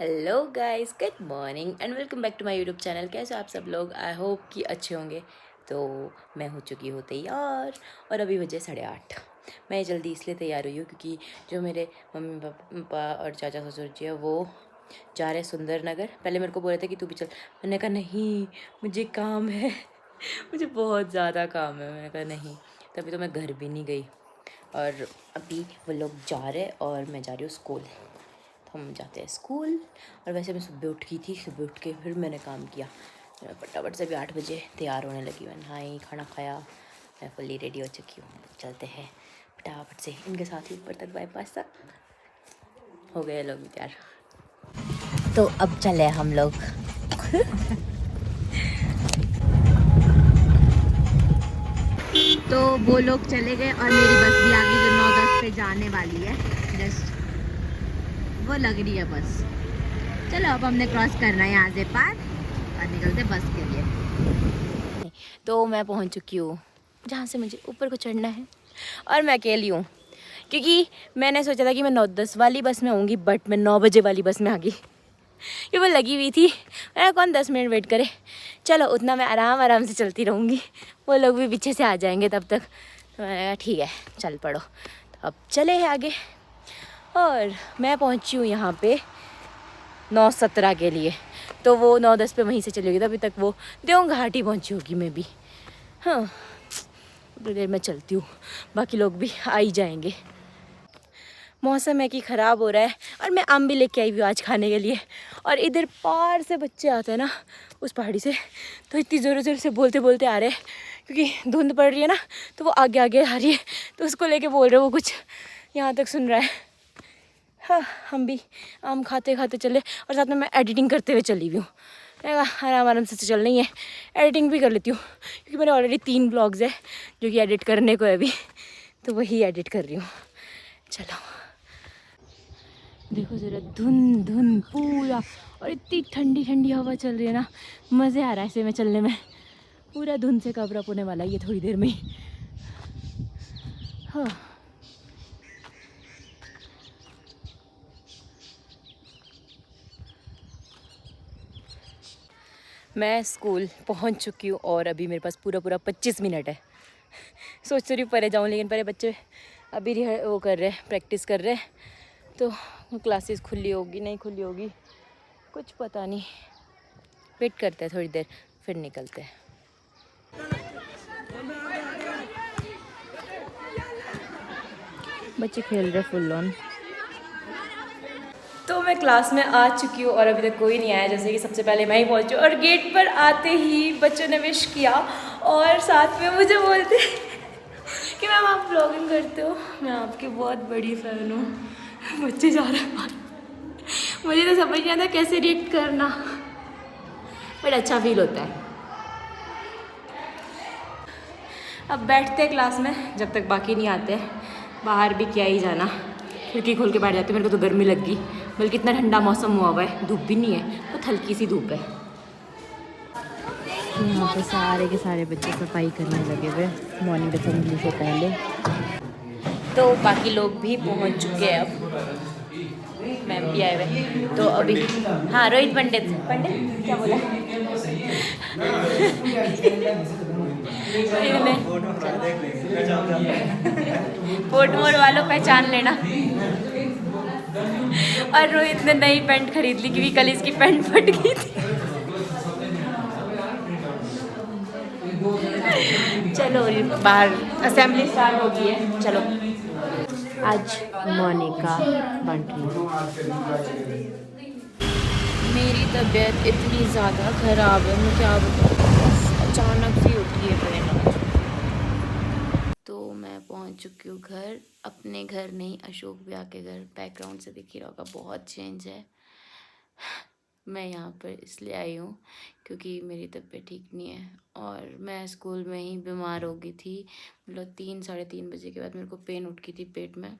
Hello guys, good morning and welcome back to my YouTube channel. कैसे हो आप सब लोग? आई होप कि अच्छे होंगे। तो मैं हो चुकी हूँ तैयार और अभी बजे 8:30। मैं जल्दी इसलिए तैयार हुई हूँ क्योंकि जो मेरे मम्मी पापा और चाचा ससुर जी है वो जा रहे सुंदर नगर। पहले मेरे को बोले थे कि तू भी चल, मैंने कहा नहीं, मुझे काम है। मुझे बहुत ज़्यादा काम है। मैंने कहा नहीं, तभी तो मैं घर भी नहीं गई। और अभी वो लोग जा रहे और मैं जा रही हूँ स्कूल। तो हम जाते हैं स्कूल। और वैसे मैं सुबह उठ गई थी, सुबह उठ के फिर मैंने काम किया। मैं फटाफट से भी 8 बजे तैयार होने लगी। मैं नहाई, खाना खाया, मैं फुल्ली रेडी हो चुकी हूँ। चलते हैं फटाफट से इनके साथ ही ऊपर तक, बाईपास तक। हो गए लोग भी तैयार, तो अब चले हम लोग। तो वो लोग चले गए और मेरी बस भी आ गई जो 9:10 पे जाने वाली है। जस्ट वो लग रही है बस। चलो अब हमने क्रॉस करना है यहाँ से पार और निकलते बस के लिए। तो मैं पहुँच चुकी हूँ जहाँ से मुझे ऊपर को चढ़ना है और मैं अकेली हूँ क्योंकि मैंने सोचा था कि मैं 9:10 वाली बस में आऊँगी, बट मैं 9 बजे वाली बस में आ गई। ये वो लगी हुई थी, मैं कौन 10 मिनट वेट करे। चलो उतना मैं आराम आराम से चलती रहूँगी, वो लोग भी पीछे से आ जाएंगे तब तक। तो मैंने कहा ठीक है चल पड़ो। तो अब चले हैं आगे और मैं पहुँची हूँ यहाँ पे 9:17 के लिए। तो वो 9:10 पे वहीं से चली गई, तभी तक वो देव घाटी पहुँची होगी मैं भी। हाँ, थोड़ी देर में चलती हूँ, बाकी लोग भी आ ही जाएंगे। मौसम है कि ख़राब हो रहा है और मैं आम भी लेके आई हुई आज खाने के लिए। और इधर पार से बच्चे आते हैं ना उस पहाड़ी से, तो इतनी ज़ोर ज़ोर से बोलते बोलते आ रहे हैं क्योंकि धुंध पड़ रही है ना, तो वो आगे आगे आ रही है, तो उसको लेके बोल रहे, वो कुछ यहाँ तक सुन रहा है। हाँ, हम भी आम खाते खाते चले और साथ में मैं एडिटिंग करते हुए चली हुई हूँ। मैं आराम आराम से चल रही है, एडिटिंग भी कर लेती हूँ क्योंकि मेरे ऑलरेडी 3 ब्लॉग्स है जो कि एडिट करने को है अभी, तो वही एडिट कर रही हूँ। चलो देखो ज़रा, धुंध धुंध पूरा, और इतनी ठंडी ठंडी हवा चल रही है ना, मज़े आ रहा है ऐसे में चलने में। पूरा धुंध से कवर अप होने वाला है ये थोड़ी देर में ही। हाँ, मैं स्कूल पहुंच चुकी हूँ और अभी मेरे पास पूरा पूरा 25 मिनट है। सोच रही हूँ परे जाऊँ, लेकिन परे बच्चे अभी वो कर रहे हैं, प्रैक्टिस कर रहे हैं, तो क्लासेस खुली होगी नहीं खुली होगी कुछ पता नहीं। वेट करते हैं थोड़ी देर फिर निकलते हैं। बच्चे खेल रहे फुल ऑन। तो मैं क्लास में आ चुकी हूँ और अभी तक कोई नहीं आया, जैसे कि सबसे पहले मैं ही पहुँची और गेट पर आते ही बच्चों ने विश किया और साथ में मुझे बोलते कि मैम आप ब्लॉगिंग करते हो, मैं आपकी बहुत बड़ी फ़ैन हूँ। बच्चे जा रहे हैं, मुझे तो समझ नहीं आता कैसे रिएक्ट करना, बट अच्छा फील होता है। अब बैठते हैं क्लास में जब तक बाकी नहीं आते। बाहर भी क्या ही जाना, खिड़की खोल के बैठ जाते। मेरे को तो गर्मी लग गई, बल्कि इतना ठंडा मौसम हुआ है, धूप भी नहीं है, बहुत हल्की सी धूप है। यहाँ पे सारे के सारे बच्चे सफाई करने लगे हुए मॉर्निंग असेंबली से पहले। तो बाकी लोग भी पहुँच चुके हैं, अब मैम भी आए हुए। तो अभी हाँ, रोहित पंडित पंडित क्या बोला वोट मोड़ वालों पहचान लेना। और रोहित ने नई पैंट खरीद ली क्योंकि कल इसकी पैंट फट गई थी। चलो बाहर असेंबली स्टार्ट हो गई है, चलो। आज मोनिका बंट रही। मेरी तबीयत इतनी ज़्यादा ख़राब है, मैं क्या बताऊँ, अचानक सी उठी है पेन। तो मैं पहुंच चुकी हूँ घर, अपने घर नहीं, अशोक भैया के घर। बैकग्राउंड से दिख ही रहा होगा, बहुत चेंज है। मैं यहाँ पर इसलिए आई हूँ क्योंकि मेरी तबीयत ठीक नहीं है और मैं स्कूल में ही बीमार हो गई थी। मतलब 3 साढ़े 3 बजे के बाद मेरे को पेन उठ गई थी पेट में,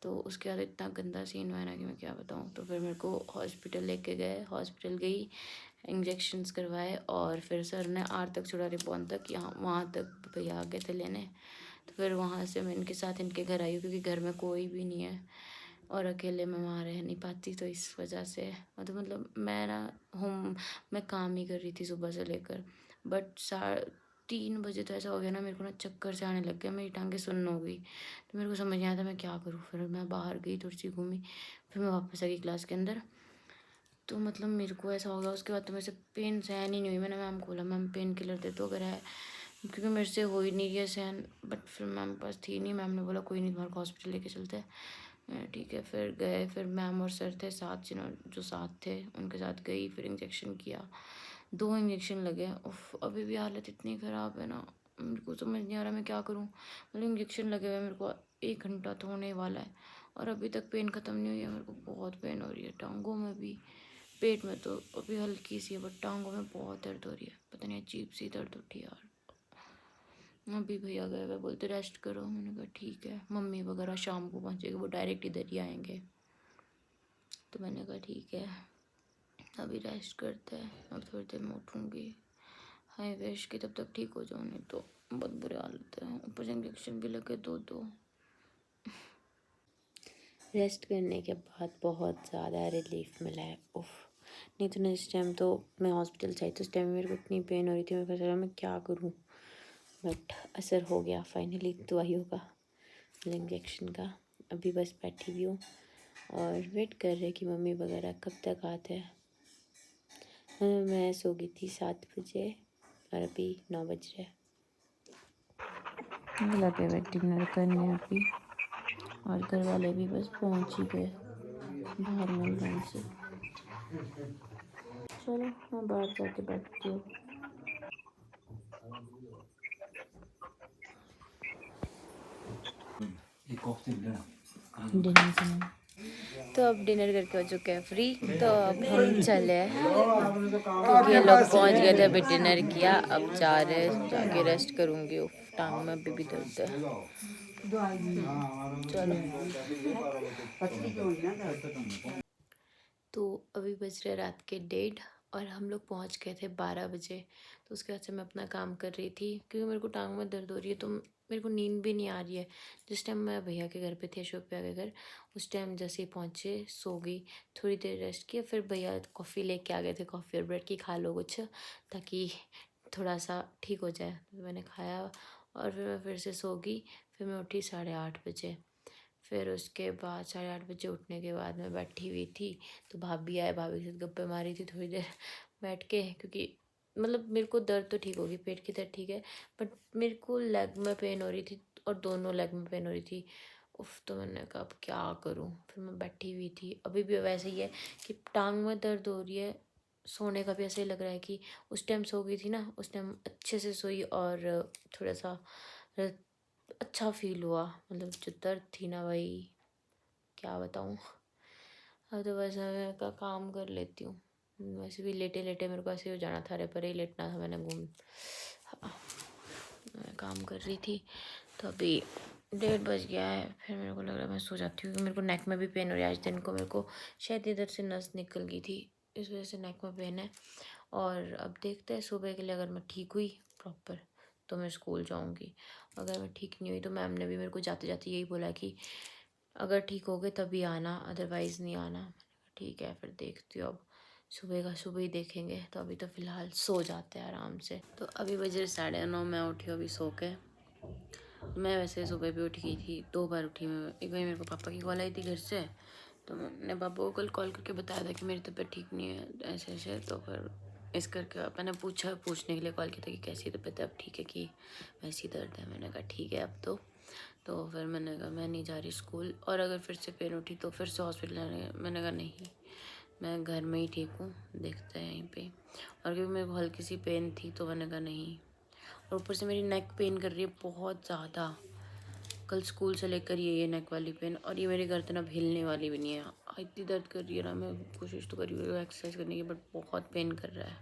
तो उसके बाद इतना गंदा सीन हुआ ना कि मैं क्या बताऊँ। तो फिर मेरे को हॉस्पिटल लेके गए, हॉस्पिटल गई, इंजेक्शन्स करवाए और फिर सर ने आर तक छोड़ा, रिपॉन तक, यहाँ वहाँ तक भैया आ गए थे लेने। तो फिर वहाँ से मैं इनके साथ इनके घर आई हूँ क्योंकि घर में कोई भी नहीं है। और अकेले मैं वहाँ रह नहीं पाती, तो इस वजह से मतलब मैं काम ही कर रही थी सुबह से लेकर, बट 3 बजे तो ऐसा हो गया ना, मेरे को ना चक्कर से आने लग गया, मेरी टांगें सुन्न हो गई, तो मेरे को समझ नहीं आया था मैं क्या करूँ। फिर मैं बाहर गई, थोड़ी सी घूमी, फिर मैं वापस आ गई क्लास के अंदर। तो मतलब मेरे को ऐसा हो गया, उसके बाद तो मेरे से पेन सहन ही नहीं हुई। मैंने मैम को बोला, मैम पेन किलर दे दो अगर है, क्योंकि मेरे से हो ही नहीं रही है सहन। बट फिर मैम पास थी नहीं, मैम ने बोला कोई नहीं तुम्हारे को हॉस्पिटल लेके चलते हैं। ठीक है, फिर गए, फिर मैम और सर थे साथ, जो साथ थे उनके साथ गई, फिर इंजेक्शन किया, 2 इंजेक्शन लगे। उफ, अभी भी हालत इतनी ख़राब है ना, मेरे को समझ नहीं आ रहा मैं क्या करूँ। मतलब इंजेक्शन लगे हुए मेरे को 1 घंटा तो होने वाला है, और अभी तक पेन ख़त्म नहीं हुई है। मेरे को बहुत पेन हो रही है टांगों में भी, पेट में तो अभी हल्की सी है, बट टांगों में बहुत दर्द हो रही है, पता नहीं अजीब सी दर्द उठी यार। अभी भैया गए हुए, बोलते रेस्ट करो। मैंने कहा ठीक है, मम्मी वगैरह शाम को पहुँचेगी, वो डायरेक्ट इधर ही आएंगे, तो मैंने कहा ठीक है अभी रेस्ट करते हैं, अब थोड़ी देर में उठूँगी। हाय विश कि तब तक ठीक हो जाओ, नहीं तो बहुत बुरी हालत है, ऊपर से इंजेक्शन भी लगे 2-2। रेस्ट करने के बाद बहुत ज़्यादा रिलीफ मिला है। उफ, नहीं तो नेक्स्ट टाइम तो मैं हॉस्पिटल से आई तो उस टाइम मेरे को इतनी पेन हो रही थी, मेरे को लगा मैं क्या करूँ, बट असर हो गया फाइनली दवाइयों का, इंजेक्शन का। अभी बस बैठी हुई हूँ और वेट कर रहे कि मम्मी वगैरह कब तक आते हैं। मैं सो गई थी 7 बजे और अभी 9 बज रहे। लगे हुए डिनर करने अभी, और घर वाले भी बस पहुँच ही गए, बाहर मिल रहे उनसे। चलो मैं बाहर जाके बैठती हूँ। डिनर करना, तो अब डिनर करके हो चुके हैं फ्री, तो अब हम चले क्योंकि ये लोग पहुंच गए थे, अभी डिनर किया, अब जा रहे, जाके रेस्ट करूँगी। उफ, टांग में अभी भी दर्द है। चलो, तो अभी बज रहे रात के 1:30 और हम लोग पहुंच गए थे 12 बजे। तो उसके बाद से मैं अपना काम कर रही थी, क्योंकि मेरे को टांग में दर्द हो रही है, तो मेरे को नींद भी नहीं आ रही है। जिस टाइम मैं भैया के घर पे थी, अशोक भैया के घर, उस टाइम जैसे ही पहुँचे सो गई, थोड़ी देर रेस्ट किया, फिर भैया कॉफ़ी लेके आ गए थे, कॉफ़ी और ब्रेड की खा लो कुछ, ताकि थोड़ा सा ठीक हो जाए। तो मैंने खाया और फिर मैं फिर से सो गई। फिर मैं उठी 8:30 बजे। फिर उसके बाद 8:30 बजे उठने के बाद मैं बैठी हुई थी, तो भाभी आए, भाभी के साथ गप्पे मारी थी थोड़ी देर बैठ के, क्योंकि मतलब मेरे को दर्द तो ठीक होगी, पेट की दर्द ठीक है, बट मेरे को लेग में पेन हो रही थी, और दोनों लेग में पेन हो रही थी। उफ, तो मैंने कहा अब क्या करूँ, फिर मैं बैठी हुई थी। अभी भी वैसे ही है कि टांग में दर्द हो रही है, सोने का भी ऐसे ही लग रहा है कि उस टाइम सो गई थी ना, उस टाइम अच्छे से सोई, और थोड़ा सा अच्छा फील हुआ। मतलब जो दर्द थी ना भाई, क्या बताऊँ। अब तो बस मैं का काम कर लेती हूँ, वैसे भी लेटे लेटे मेरे को ऐसे हो जाना था, अरे परे ही लेटना था, मैंने मैं काम कर रही थी। तो अभी 1:30 बज गया है, फिर मेरे को लग रहा है मैं सो जाती हूँ, क्योंकि मेरे को नेक में भी पेन हो रही है। आज दिन को मेरे को शायद इधर से नस निकल गई थी, इस वजह से नेक में पेन है। और अब देखते हैं सुबह के लिए, अगर मैं ठीक हुई प्रॉपर तो मैं स्कूल जाऊँगी, अगर मैं ठीक नहीं हुई तो मैम ने भी मेरे को जाते जाते यही बोला कि अगर ठीक हो गए तभी आना, अदरवाइज़ नहीं आना। मैंने कहा ठीक है, फिर देखती हूँ, अब सुबह का सुबह ही देखेंगे। तो अभी तो फ़िलहाल सो जाते हैं आराम से। तो अभी बजे 9:30, मैं उठी अभी सो के। मैं वैसे सुबह भी उठ गई थी, 2 बार उठी मैं। एक बार मेरे को पापा की कॉल आई थी घर से, तो मैंने पापा को कल कॉल करके बताया था कि मेरी तबीयत ठीक नहीं है, ऐसे ऐसे। तो फिर इस करके मैंने पूछने के लिए कॉल किया था कि कैसी तबीयत है, अब ठीक है कि वैसी दर्द है। मैंने कहा ठीक है अब तो फिर मैंने कहा मैं नहीं जा रही स्कूल, और अगर फिर से पेन उठी तो फिर से हॉस्पिटल जाने। मैंने कहा नहीं, मैं घर में ही ठीक हूँ, देखते हैं यहीं पे। और क्योंकि मेरे को हल्की सी पेन थी, तो मैंने कहा नहीं। और ऊपर से मेरी नेक पेन कर रही है बहुत ज़्यादा, कल स्कूल से लेकर ये नेक वाली पेन, और ये मेरी गर्दन अब हिलने वाली भी नहीं है, इतनी दर्द कर रही है ना। मैं कोशिश तो कर रही हूँ एक्सरसाइज करने की, बट बहुत पेन कर रहा है।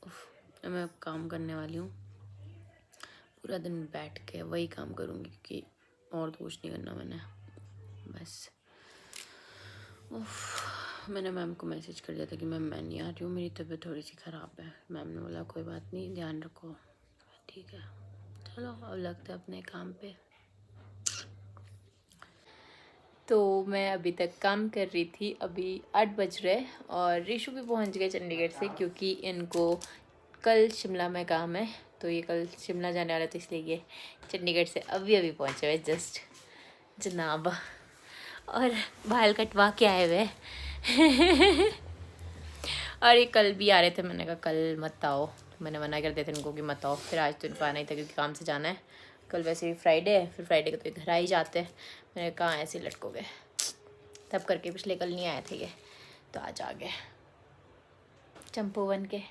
उफ, मैं अब काम करने वाली हूँ, पूरा दिन बैठ के वही काम करूँगी, क्योंकि और तो कुछ नहीं करना मैंने, बस। उफ, मैंने मैम को मैसेज कर दिया था कि मैम मैं नहीं आ रही हूँ, मेरी तबीयत थोड़ी सी ख़राब है। मैम ने बोला कोई बात नहीं, ध्यान रखो। ठीक है, चलो अब लगता है अपने काम पे। तो मैं अभी तक काम कर रही थी। अभी 8 बज रहे और ऋषु भी पहुंच गए चंडीगढ़ से, क्योंकि इनको कल शिमला में काम है। तो ये कल शिमला जाने वाला था, इसलिए ये चंडीगढ़ से अभी अभी पहुंचे हुए जस्ट जनाब। और बाल कटवा के आए हुए और ये कल भी आ रहे थे। मैंने कहा कल मत आओ, मैंने मना कर दिया था इनको कि मत आओ। फिर आज तो इनको आना ही था क्योंकि काम से जाना है। कल वैसे भी फ्राइडे है, फिर फ्राइडे को तो ये घर आ ही जाते हैं। मैंने कहा ऐसे ही लटकोगे, तब करके पिछले कल नहीं आए थे ये, तो आज आ गए चंपू बन के।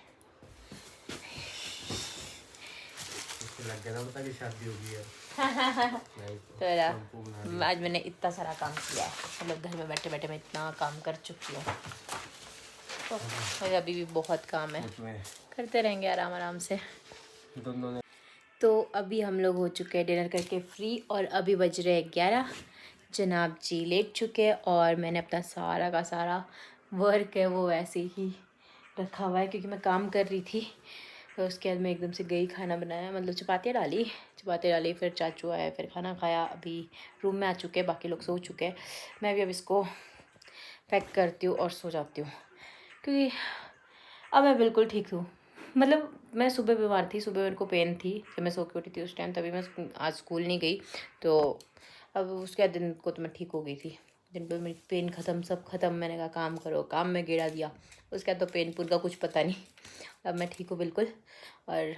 लग गया ना पता कि शादी हो गई है। तो आज मैंने इतना सारा काम किया है, मतलब घर में बैठे बैठे मैं इतना काम कर चुकी हूँ। तो और अभी भी बहुत काम है, करते रहेंगे आराम आराम से। तो अभी हम लोग हो चुके हैं डिनर करके फ्री, और अभी बज रहे हैं 11। जनाब जी लेट चुके हैं और मैंने अपना सारा का सारा वर्क है वो वैसे ही रखा हुआ है, क्योंकि मैं काम कर रही थी। तो उसके बाद मैं एकदम से गई खाना बनाया, मतलब चपातियाँ डाली, फिर चाचू आए, फिर खाना खाया। अभी रूम में आ चुके हैं, बाकी लोग सो चुके हैं। मैं भी अब इसको पैक करती हूँ और सो जाती हूँ, क्योंकि अब मैं बिल्कुल ठीक हूँ। मतलब मैं सुबह बीमार थी, सुबह मेरे को पेन थी जब मैं सो के उठी थी उस टाइम, तभी मैं आज स्कूल नहीं गई। तो अब उसके बाद दिन को तो मैं ठीक हो गई थी। दिन पर मेरी पेन ख़त्म, सब ख़त्म। मैंने कहा काम करो, काम में गेड़ा दिया। उसके बाद तो पेन पून का कुछ पता नहीं। अब मैं ठीक हूँ बिल्कुल, और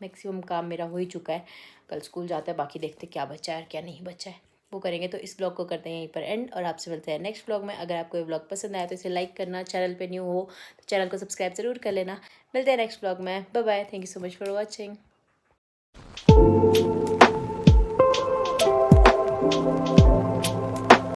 मैक्सिमम काम मेरा हो ही चुका है। कल स्कूल जाता है, बाकी देखते क्या बचा है और क्या नहीं बचा है वो करेंगे। तो इस ब्लॉग को करते हैं यहीं पर एंड, और आपसे मिलते हैं नेक्स्ट ब्लॉग में। अगर आपको ये ब्लॉग पसंद आया तो इसे लाइक करना, चैनल पे न्यू हो तो चैनल को सब्सक्राइब ज़रूर कर लेना। मिलते हैं नेक्स्ट ब्लॉग में। Bye bye, thank you so much for watching.